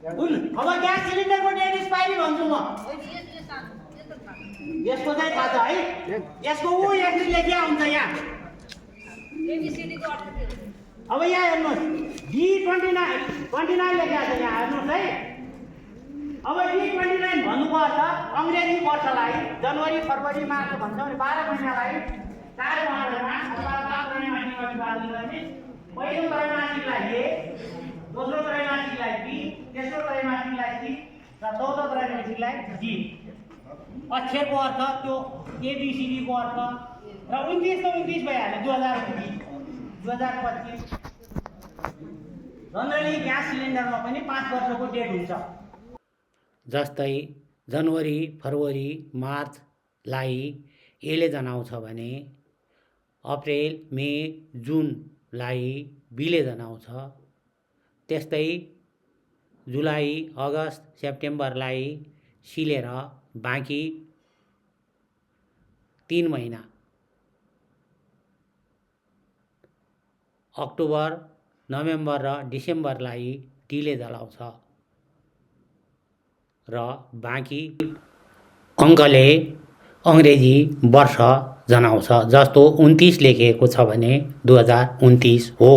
अब ग्यास सिलिन्डरको date expiry भन्छु म यसको चाहिँ थाहा छ है यसको ऊ एन्ट्री लेखिया हुन्छ यहाँ अब यहाँ हेर्नुहोस् D29 लेखिया छ यहाँ हेर्नुहोस् है अब D29 भन्नुपर्छ अङ्ग्रेजी वर्षलाई जनवरी फरवरी मार्च भन्छ भने 12 महिनालाई 4 मार्चमा अथवा 7 महिनामा विभाजन गर्ने पहिलो त्रैमासिकलाई A दोस्रो त्रैमासिकलाई B तेस्रो त्रैमासिकलाई C र चौथो त्रैमासिकलाई D अक्षरको अर्थ त्यो ABCD को अर्थ र 29 तो 29 भइहाल्यो 2025 जनरली ग्यास सिलिन्डरमा पनि 5 वर्षको डेट हुन्छ जस्तै जनवरी फरवरी मार्चलाई एले जनाउँछ भने अप्रिल मे जुनलाई बीले जनाउँछ त्यस्तै जुलाई अगस्त सेप्टेम्बरलाई सीले र बाँकी 3 महिना अक्टोबर नोभेम्बर र डिसेम्बरलाई डीले जलाउँछ र बाँकी अङ्कले अङ्ग्रेजी वर्ष जनाउँछ जस्तो 29 लेखिएको छ भने 2029 हो।